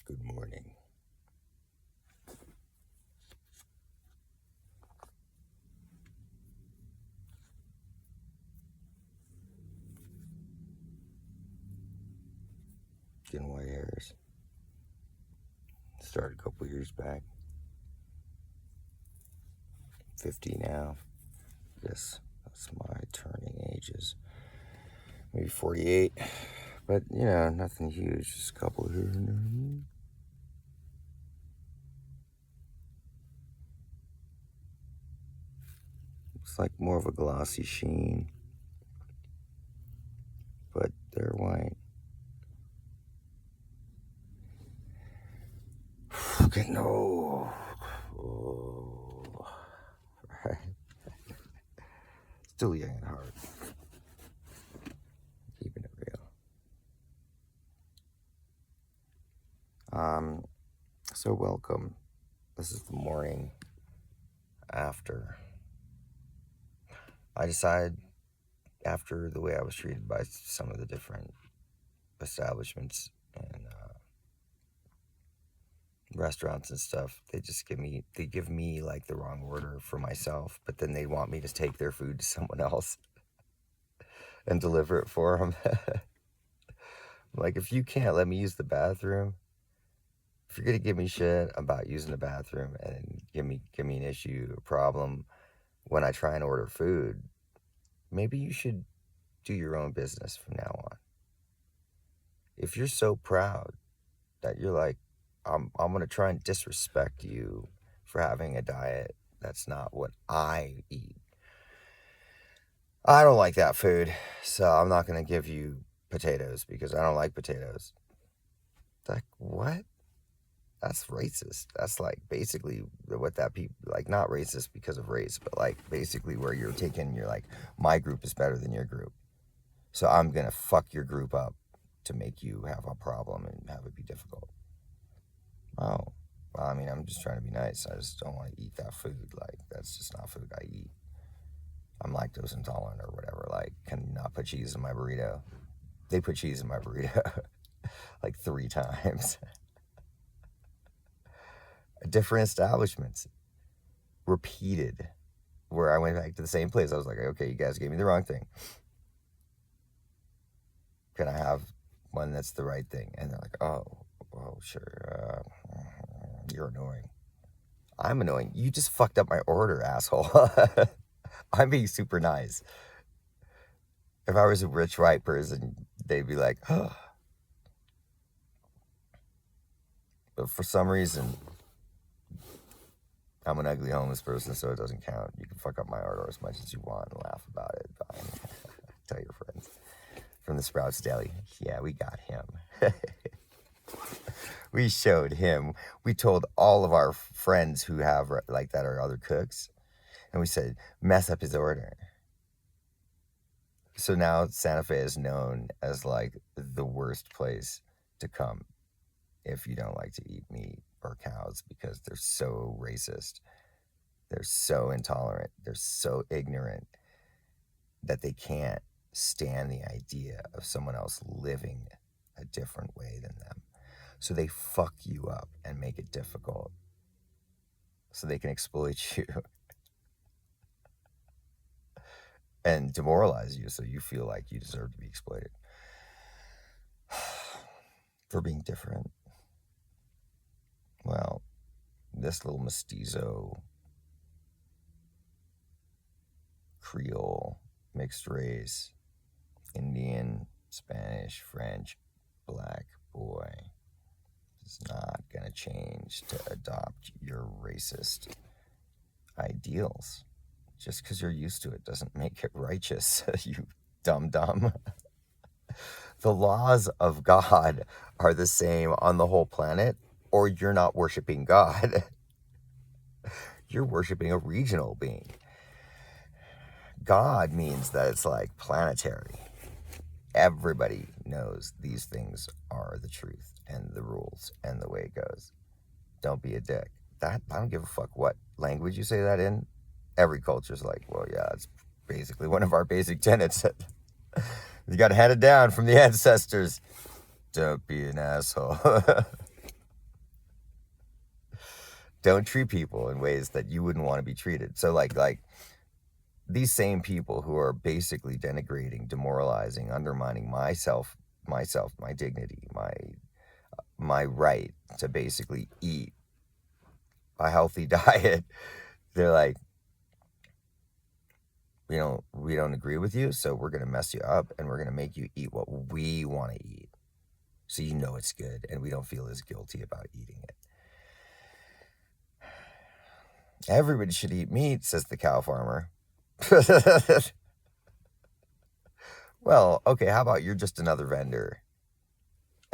Good morning. Getting white hairs. Started a couple years back. 50 now. Guess that's my turning ages. Maybe 48. But, nothing huge. Just a couple here and there. Looks like more of a glossy sheen. But they're white. Getting old. Oh. Right. Still young at heart. Keeping it real. So welcome. This is the morning after. I decided, after the way I was treated by some of the different establishments and restaurants and stuff, they give me like the wrong order for myself, but then they want me to take their food to someone else and deliver it for them. Like, if you can't let me use the bathroom, if you're gonna give me shit about using the bathroom and give me an issue, a problem when I try and order food, maybe you should do your own business from now on. If you're so proud that you're like, I'm gonna try and disrespect you for having a diet that's not what I eat. I don't like that food, so I'm not gonna give you potatoes because I don't like potatoes. Like, what? That's racist. That's like basically what that people, like, not racist because of race, but like basically where you're like, my group is better than your group, so I'm gonna fuck your group up to make you have a problem and have it be difficult. Oh, well, I mean, I'm just trying to be nice. I just don't want to eat that food. Like, that's just not food I eat. I'm lactose intolerant or whatever. Like, can not put cheese in my burrito. They put cheese in my burrito like 3 times. Different establishments. Repeated. Where I went back to the same place. I was like, okay, you guys gave me the wrong thing. Can I have one that's the right thing? And they're like, oh, sure. You're annoying. I'm annoying. You just fucked up my order, asshole. I'm being super nice. If I was a rich white person, they'd be like, oh. But for some reason, I'm an ugly homeless person, so it doesn't count. You can fuck up my order as much as you want and laugh about it. Fine. Tell your friends. From the Sprouts Deli. Yeah, we got him. We showed him. We told all of our friends who have, like, that are other cooks. And we said, mess up his order. So now Santa Fe is known as, like, the worst place to come if you don't like to eat meat or cows, because they're so racist. They're so intolerant. They're so ignorant that they can't stand the idea of someone else living a different way than them. So they fuck you up and make it difficult so they can exploit you and demoralize you so you feel like you deserve to be exploited for being different. Well, this little mestizo, Creole, mixed race, Indian, Spanish, French, black boy is not going to change to adopt your racist ideals. Just because you're used to it doesn't make it righteous, you dumb. The laws of God are the same on the whole planet, or you're not worshiping God. You're worshiping a regional being. God means that it's like planetary. Everybody knows these things are the truth and the rules and the way it goes. Don't be a dick. I don't give a fuck what language you say that in. Every culture's like, well, yeah, it's basically one of our basic tenets. You got to hand it down from the ancestors. Don't be an asshole. Don't treat people in ways that you wouldn't want to be treated. So like these same people who are basically denigrating, demoralizing, undermining myself, my dignity, my right to basically eat a healthy diet, they're like, we don't agree with you, so we're going to mess you up and we're going to make you eat what we want to eat. So you know it's good and we don't feel as guilty about eating it. Everybody should eat meat, says the cow farmer. Well, okay, how about you're just another vendor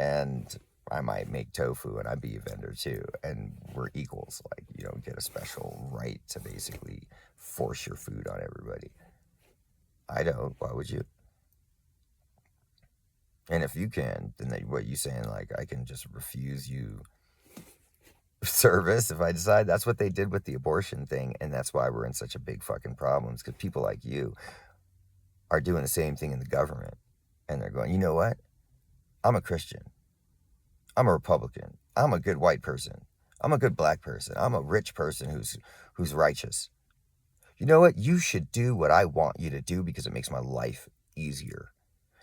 and I might make tofu and I'd be a vendor too, and we're equals. Like, you don't get a special right to basically force your food on everybody. I don't. Why would you? And if you can, then what you saying, like, I can just refuse you service if I decide? That's what they did with the abortion thing, and that's why we're in such a big fucking problems, because people like you are doing the same thing in the government, and they're going, you know what? I'm a Christian. I'm a Republican. I'm a good white person. I'm a good black person. I'm a rich person who's righteous. You know what? You should do what I want you to do because it makes my life easier.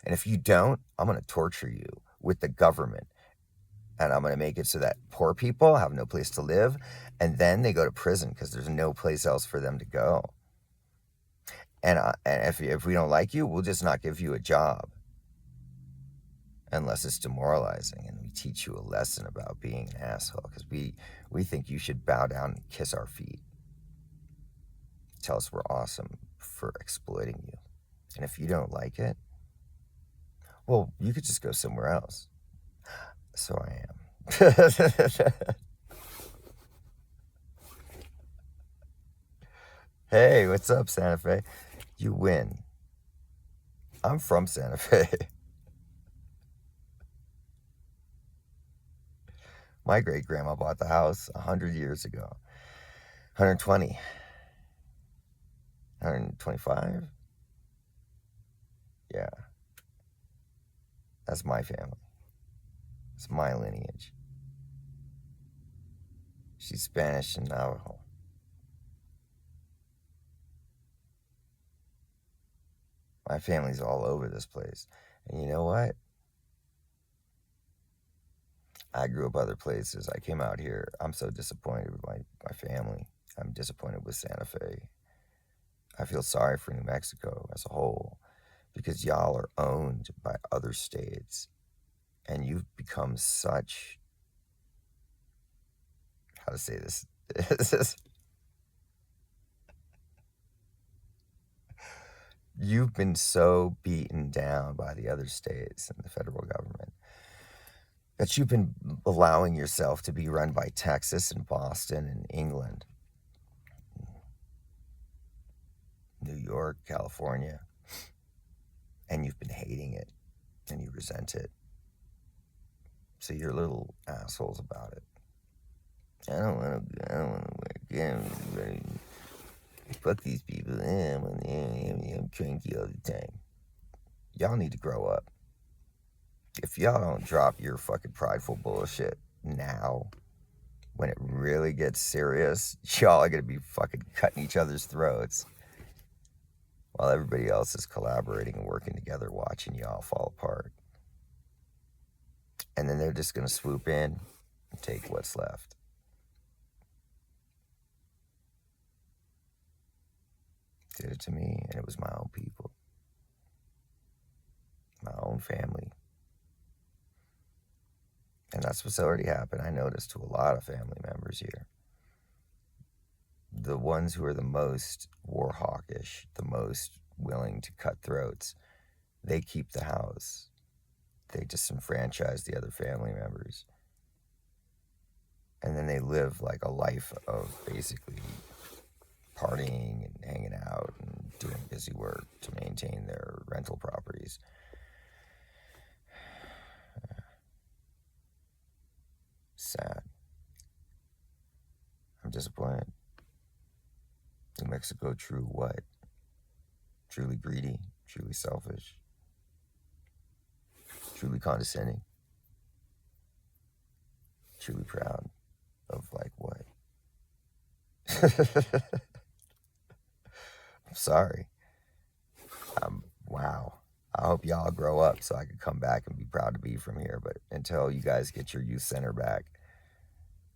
And if you don't, I'm going to torture you with the government. And I'm going to make it so that poor people have no place to live. And then they go to prison because there's no place else for them to go. And if we don't like you, we'll just not give you a job. Unless it's demoralizing. And we teach you a lesson about being an asshole. Because we think you should bow down and kiss our feet. Tell us we're awesome for exploiting you. And if you don't like it, well, you could just go somewhere else. So I am. Hey, what's up, Santa Fe? You win. I'm from Santa Fe. My great-grandma bought the house 100 years ago. 120. 125? Yeah. That's my family. It's my lineage. She's Spanish and Navajo. My family's all over this place. And you know what? I grew up other places. I came out here. I'm so disappointed with my family. I'm disappointed with Santa Fe. I feel sorry for New Mexico as a whole because y'all are owned by other states. And you've become such, how to say this? You've been so beaten down by the other states and the federal government that you've been allowing yourself to be run by Texas and Boston and England, New York, California, and you've been hating it and you resent it. So you're little assholes about it. I don't want to work. Fuck these people. I'm cranky all the time. Y'all need to grow up. If y'all don't drop your fucking prideful bullshit now, when it really gets serious, y'all are going to be fucking cutting each other's throats while everybody else is collaborating and working together, watching y'all fall apart. And then they're just going to swoop in and take what's left. Did it to me, and it was my own people, my own family. And that's what's already happened, I noticed, to a lot of family members here. The ones who are the most war hawkish, the most willing to cut throats, they keep the house. They disenfranchise the other family members. And then they live like a life of basically partying and hanging out and doing busy work to maintain their rental properties. Sad. I'm disappointed. New Mexico, true what? Truly greedy, truly selfish, truly condescending, truly proud of like what? I'm sorry. Wow. I hope y'all grow up so I can come back and be proud to be from here. But until you guys get your youth center back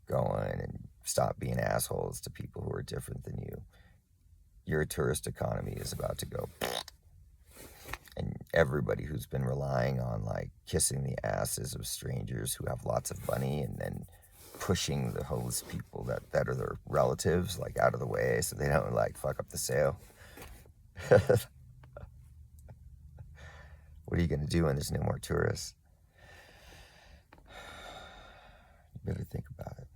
going and stop being assholes to people who are different than you, your tourist economy is about to go. And everybody who's been relying on like kissing the asses of strangers who have lots of money and then pushing the homeless people that are their relatives like out of the way so they don't like fuck up the sale. What are you going to do when there's no more tourists? You better think about it.